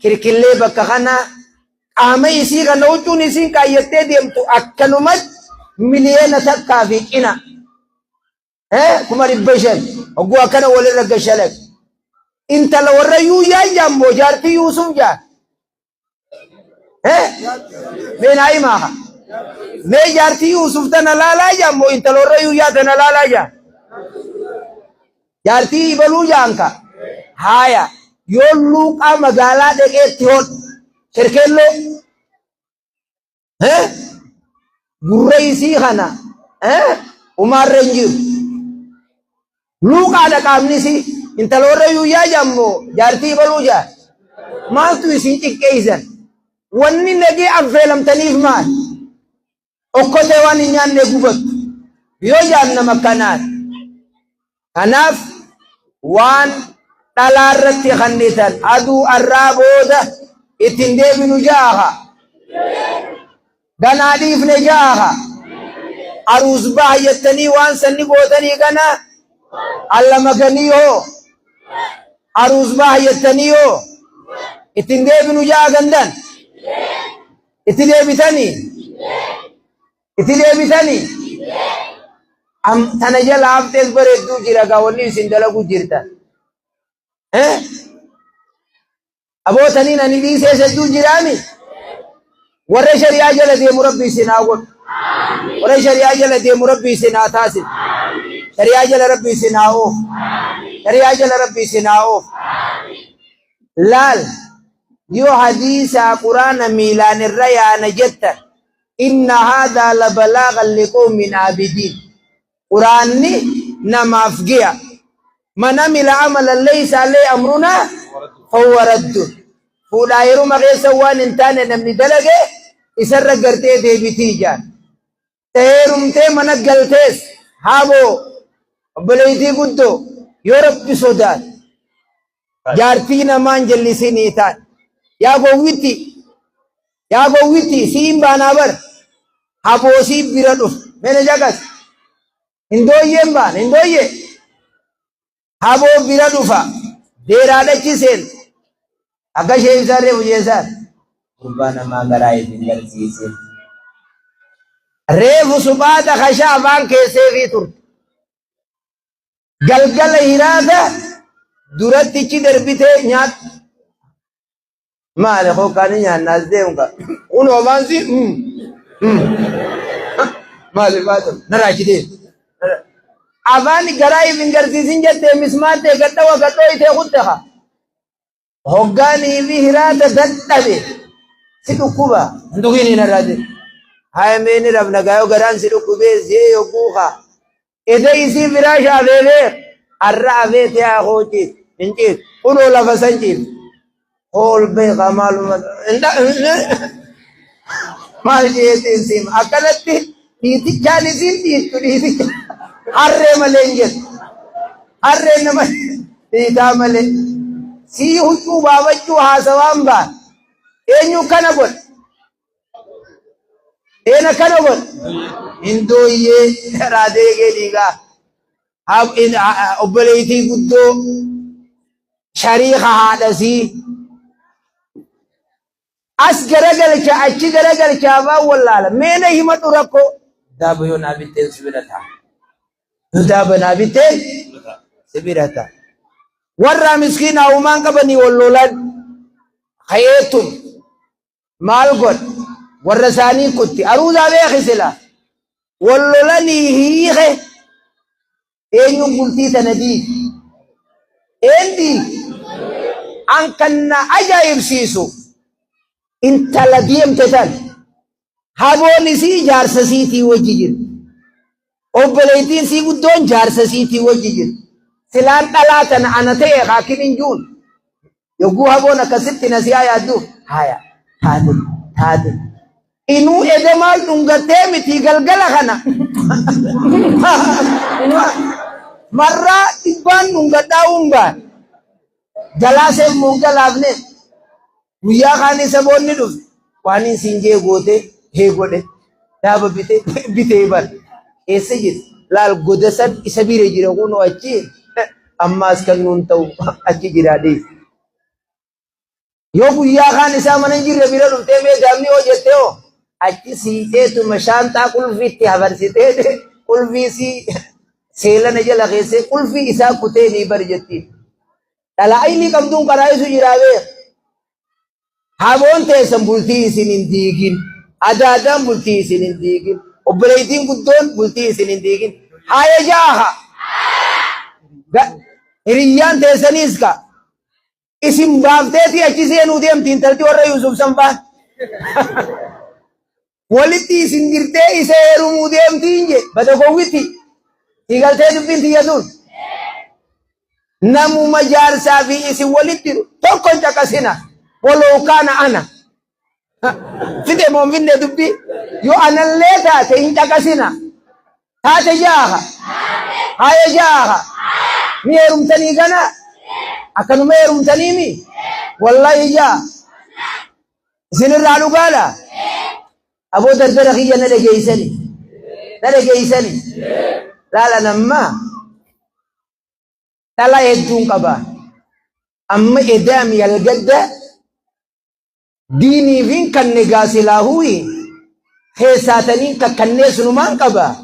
kirkillee bakka kana qaama isii kana huccuun isiin kaayyattee deemtu akkanumat miliyoona takkaa fi cina 500,000 ogguu akkana walirra gashalag intala warra yuuyyaa jammoo jaartii Yuusuf jaa beenaa himaa mee jaartii Yuusuf tana laalaa jammoo intala warra yuuyyaa tana laalaa jaa jaartii ibaluu jaanka haya yoo luuqaa magaalaa dhaqeetti hon sherkeelloo gurra isii kana umaarreen jiru luuqaa dhaqaamnisi intala warra yuuyyaa jammoo jaartii ibaluu jaa maaltu isin xiqqeeysan wanni nagee affeelamtaniif maal okkotee waan hin nyaanne gubattu yoo jaannama kanaan kanaaf waan dhalaarratti kannitan aduu arraa booda ittiin deebinu jaaha ganaa dhiifne jaaha aruus baayyattanii waan sanni gootanii kana allamaganii hoo aruus baayyattanii hoo ittiin deebinu jaaha gandan itti deebitanii tana jala haftees bareedduu jira gaa wanni isin dalagu jirtan abootaniin ani dhiisee sedduu jiraami warra shari'aa jala deemu rabbi isin haa godhu warra shari'aa jala deemu rabbi isin haa taasisu shari'aa jala rabbi isin haa oofu shari'aa jala rabbi isin haa oofu laal yoo hadiisaa quraana miilaan irra yaana jettan inna haadaa labalaagan liqawmin aabidiin quraanni namaaf giya man amila amalan laysa alayhi amruna fahuwa raddun fuudhaa yeruma keessa waan hin taane namni dalage isarra gartee deebitii jaan heerumtee mana galtees haaboo obboleeytii guddoo yoo rabbi sodaat jaartii namaan jallisinii taan yaa gowwitti siin baanaa bar haboosii bira dhuf mene jagas hindooyyeen baan hindooyye haboo bira dhufa deeraadhachiseen akka sheebisaa reefu jeesaan gurbaa namaa garaa isin garsiisin reefu suphaata kashaa afaan keesseefii turte galgala hiraata durattichi darbitee nyaata maale hokkaani nyaannaas deemka kun homaansi maale baata naraachitee afaan garaa ifin garsiisin jettee mismaattee gadhawa gadhooyitee kutteha hoggaanii fi hiraata dadhabe si dhukkuba hindukiin irraate hayameeni rabna gaayoo garaan si dhukkubee zee yogguuka ede isii firaasha afeefee arra afeete haa hoochiif hinciif kunoo lafa sanchiif hool beekaa maaluma maal jeetiin siima akkanatti dhiitichaan isin dhiittu dhiiticha harree malee hin jettu harree nama dhiitaa malee sii huccuu baafachuu haasawaan baan eenyu kana godha eena kana godha hindooyyee raadeegee dhiigaa obboleeytii guddoo shariika haadhasii as garagalcha achi garagalcha afaan wallaala meena himadhu rakkoo daaba yoo naa bitteen si bira ta'a daaba naa bitteen si bira ta'a warra miskiinaa uumaan qabanii wallolan kayeetun maal godha warra isaanii kutti aruusaa beekisila wallolanii hiike eenyuun bultii tana diigi eendi an kanna ajaa'ibsiisu intala deemte tan haboon isii jaarsa siitii wajji jiru obboleeytiin sii guddoon jaarsa siitii wajji jiru silaan dhalaa tana ana ta'e haakin hin juun yogguu haboon akkasitti na siyaa yaadduuf haya taate inuu ede maal dhungattee miti galgala kana marraa dhibbaan dhungadhaa umbaan jalaaseef muungalaafne guyyaa kaan isa boonni dhufe waan isin jee goote hee godhe daaba bitee bar eessa jira laal godasan isa bire jira kunoo achi ammaas kan nuun ta'u achi jiraadhe yoo guyyaa kaan isaa mana hin jirre bira dhuftee mee gaafni hoo jettee hoo achi siiteetuma shaantaa qulfiitti habarsitee qulfii seelana jala keessee qulfii isaa kutee ni bar jettiin. Dhalaa inni qabduun karaa isu jiraabee haboon teessan bultii isin hin diigin. Adaadaan bultii isin hin diigin. Obboleettiin guddoon bultii isin hin diigin. Haaya jaaha. Hiriyyaan teessaniis ka. Isin baafteeti achi seenuu deemti intalti warra Yusuf sanfaan. Walitti isin girtee isa heerumuu deemti inje bada gowwitti. Igaltee dubbiin tiyyatuun. Namuma jaarsaa fi isin walitti tokko hin caqasina. Waloo kaana ana. Fide moon finne dubbii. Yoo anallee taate hin caqasina. Taate jaaha. Haaya jaaha. Mi heerumtanii kana. Akkanuma heerumtaniimi. Wallahi jaa. Isinirraa dhugaadha. Aboo dardara kiyya na dhageeysani. Na dhageeysani. Laala nammaa. Dhala hedduun qaba. Amma edaami yalgadda. Diiniifin kan negaasilaahuyi. Heessaataniin kakkannee sunumaan qaba.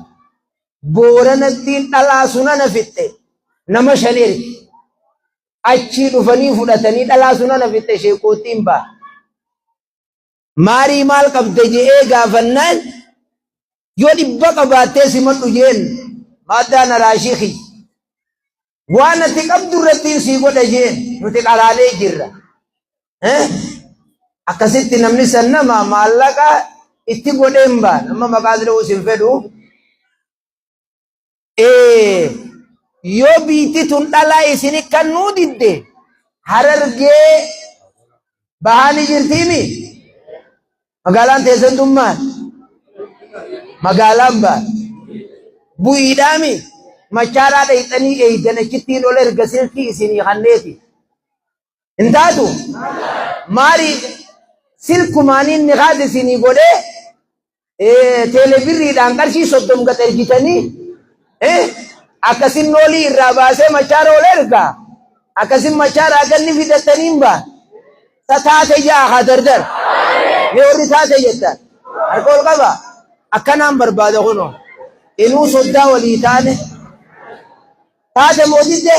Booranattiin dhalaa sunana fitte. Nama shaneerti. Achi dhufanii fudhatanii dhalaa sunana fitte sheekootiin ba'a. Maarii maal qabde je'ee gaafannaan yoo dhibba qabaattee simadhu jeen maaddaan araashii waan ati qabdu irratti sii godha jeen nuti qaraalee jirra. Akkasitti namni san nama maallaqa itti godheen ba'a nama maqaa jedhu isin fedhu. Yoo biitti tun dhalaa isini kan nuu didde Harargee bahanii jirtiimi. Magaalaan teessantummaan magaalaan ba'a. Bu'iidhaami machaaraa dhayxanii eeydan achittiin ol erga silkii isinii kanneeti. Hin taatu maari silkumaaniin ni haati isinii godhee teelebirriidhaan qarshii 30 gad ergitanii akkasin noolii irraa baasee machaara ol ergaa. Akkasin machaaraa ganni fidataniin ba'a. Taate jaaha dardar. Mee warri taate jettan harka ol qaba akkanaan barbaada kuno inuu soddaa walii taane taate mootidde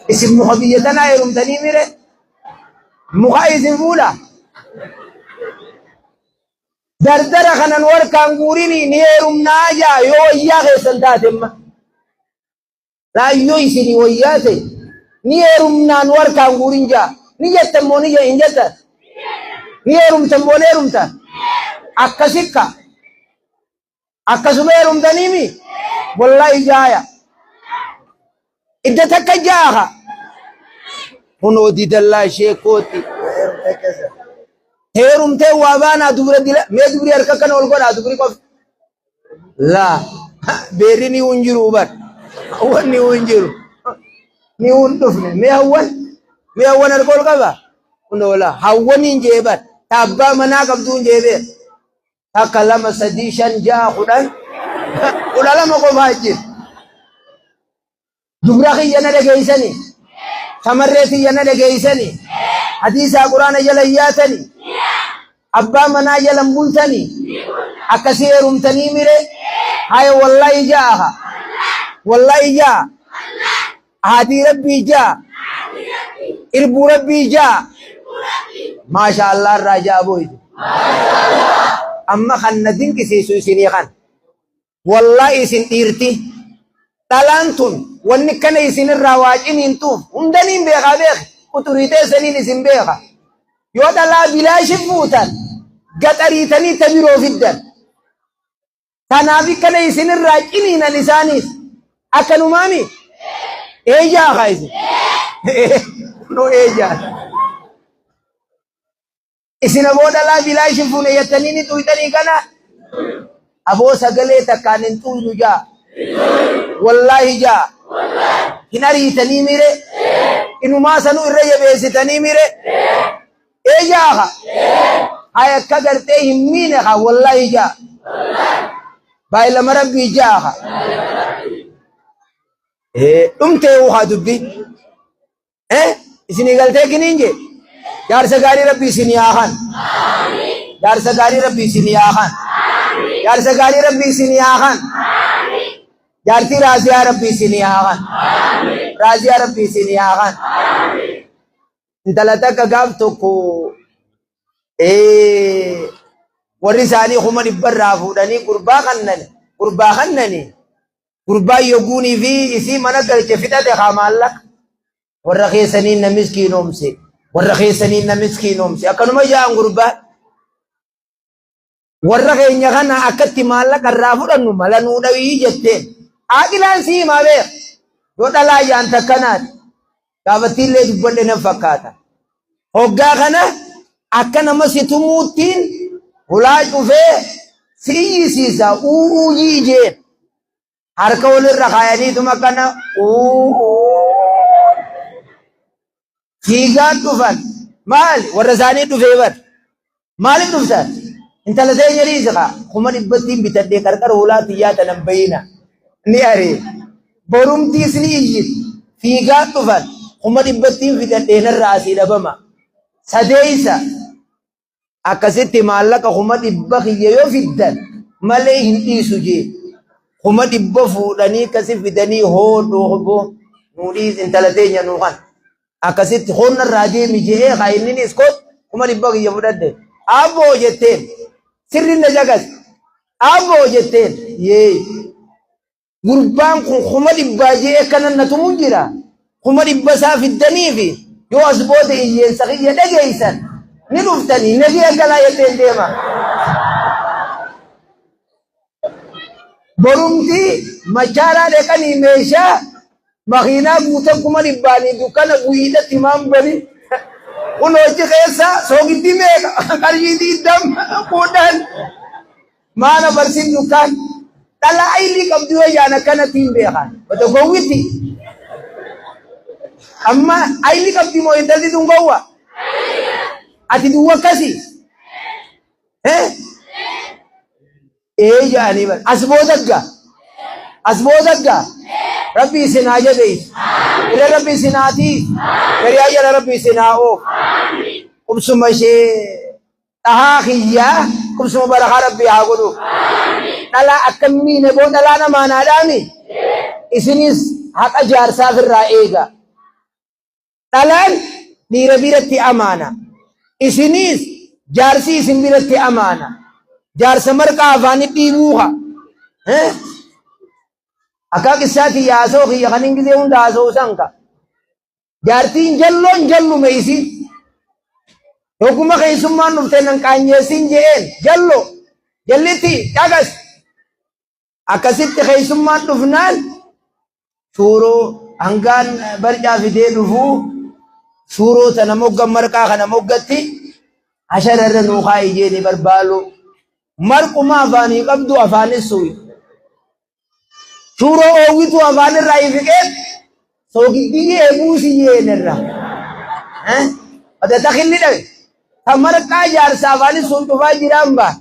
isin muka biyya tanaa heerumtanii mire muka isin fuudha dardara kanan warkaan guurini ni heerumnaa jaa yoo wayyaa keessan taatemma. Raayyo isini wayyaate ni heerumnaan warkaan guurin jaa ni jettan moo ni hin jettan ni heerumtan moo ni heerumtan akkasikka akkasuma heerumtaniimi wallahi jaaya idda takka jaaha kunoo didallaa sheekooti heerumtee waa baanaa dubra dila mee dubri harka kana ol godhaa dubri qof laa beerri ni hunjiru bar Awan ni unjiru, ni undufne. Me awan alkohol kaba. Unola. Hawan injebat. Tabba mana kabdu injebe. Takalama sadishan jaa kudan. Ulala mako fajir. Dubraki yana degeisani. Samarreti yana degeisani. Hadisa Qur'ana jala iyatani. Abba mana jala mbultani. Akasi rumtani mire. Haya wallahi jaaha. والله جاء هادي ربي جاء إربو ربي جاء ما شاء الله الرجاء بويد أما خندين كسيسو سيني خان والله إسن إرتي تلانتون ونكنا إسن الرواجين انتوف ومدنين بيخا بيخ وتريتي سنين إسن بيخا يودا لا بلا شفوتا قد أريتني تبيرو في الدن تنابي كنا إسن الراجين لسانيس Akan umami, eja kaisi, no eja. Isina boda la bilai shifune yatanini tu itani kana. Abo sagale takanin tu juja. Wallahi ja. Hinari itani mire. Inuma sanu irraya besi tani mire. Eja ka. Haya kagarte himmine ka wallahi ja. Baila marabbi ja ka. dhumtee haa dubbi isinii galtee kiniin je jaarsa gaarii rabbi isinii haa kan jaarsa gaarii rabbi isinii haa kan jaarsa gaarii rabbi isinii haa kan jaartii raaziyaa rabbi isinii haa kan raaziyaa rabbi isinii haa kan intala takka gaaf tokko warri isaanii kuma dhibbarraa fuudhanii gurbaa kannani gurbaa yoguunii fi isii mana galche fixate haa maallaqa warra keessaniin na miskiinoomse warra keessaniin na miskiinoomse akkanuma jaan gurbaa warra keenya kana akkatti maallaqa irraa fudhannu mala nuu dhawii jetteen aaqilaan sii himaa beek yoo dhalaa jaan takkanaati gaafattiillee dubbadhe nan fakkaata hoggaa kana akka nama si tumuuttiin hulaa cufee si iyyisiisa uuyii jeen harka walirra kaayaniituma kana fiigaan dhufan maali warra isaanii dhufee bar maaliif dhuftan intala teenya dhiisiqa kuma dhibbattiin bitadhee qarqara hulaa xiyyaata nan bayina ni aree borumtiis ni iyyit fiigaan dhufan kuma dhibbattiin fixadhee narraa asii dhabama sadeeysa akkasitti maallaqa kuma dhibba kiyya yoo fiddan malee hin dhiisu jee kuma dhibba fuudhanii kasi fidanii hoodhoo nuudhiis intala teenya nuu kan akkasitti honna irraa deemi jee kaayinninis kot kuma dhibba kiyya fudhadde abboo jetteen sirri na jagas abboo jetteen yee gurbaan kun kuma dhibbaa jee kanan na tumu jira kuma dhibba isaa fiddaniifi yoo as booda iyyeensa kiyya dhageeysan ni dhuftanii nabii galaa jetteen deema borumti machaalaa dheqanii meeshaa makiinaa guutan kuma dhibbaanii dukkana guyiidhatti maan bari kun hojii keessa soogitti meeqa qarshii diidam fuudhan maana barsiin dukkaan dhalaa ayilii qabdu yoo jaan akkanatti hin beekan wata gowwitti amma ayilii qabdi moo intalli tun gowwa ati duwwa akkasii jaanii bar asboodagga rabbi isin haa jabeeysu ila rabbi isin haa tiisu gariyaa jala rabbi isin haa oofu qubsuma ishee dhahaa kiyyaa qubsuma barakaa rabbi haa godhu dhalaa akkamiine boo dhalaa namaan haa dhaami isinis haqa jaarsaaf irraa eega dhalaan dhiira biratti amaana isinis jaarsi isin biratti amaana jaarsa marqaa afaanii dhiibuuha akka qissaati yaasoo kiyya kan ingizee hunda haasoo sanka jaartiin jallume isin yogguma keessummaan dhufte nan qaanyeessin je'een jallitti dhagas akkasitti keessummaan dhufnaan suuroo hangaan barcaa fidee dhufuu suuroo tana moggan marqaa kana moggatti ashararra nuukaa ijeeni barbaalu marquma afaanii qabdu afaanis suuyi suuroo oowwitu afaan irraa ifiqeet soogiddigii eebuusi yeenirra wata takhilli dhabe ta marqaa jaarsa afaanis sun dhufaa jiraan baa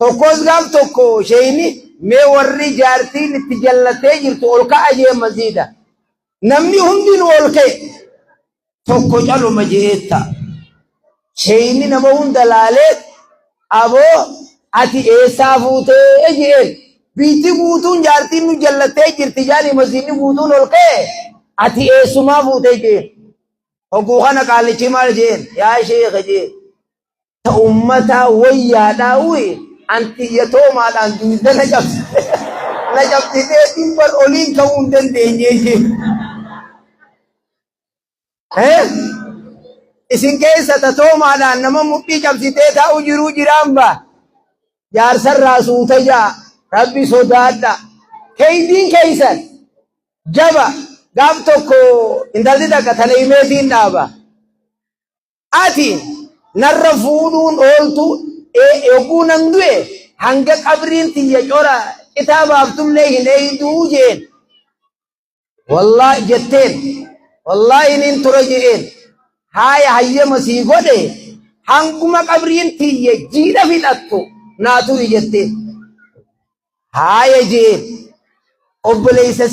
tokkos gaaf tokko sheeyni mee warri jaartiin itti jallatee jirtu ol ka'a jee masiida namni hundinuu ol ka'e tokko caluma je'eetta sheeyni nama hunda laalee aboo ati eessaa fuutee je'een biitti guutuun jaartiin nu jallatee jirti jaani masiinni guutuun ol ka'e ati eessumaa fuutee je'een hogguu kana qaalichi maal je'een yaa sheekha je'een ta ummataa wayyaadhaa uyi anti yatoomaadhaan duwidda na cabsitee dhibban oliin ka'uu hin dandeenye je'een isin keessa tatoomaadhaan nama mudhii cabsitee taa'u jiruu jiraan baa jaarsarraa suuta jaa rabbi sodaadha keeydiin keeysan jaba gaaf tokko intalli takka tana himeetiin dhaaba ati narra fuudhuun ooltu yogguu nan du'e hanga qabriin tiyya cora kitaabaaftumlee hin eeyduu jeen wallaahi jetteen wallaahi inin tura je'een haaya hayyama sii godhe hanguma qabriin tiyya jiidha fixattu naa turi jetteen haaya jeen obboleessa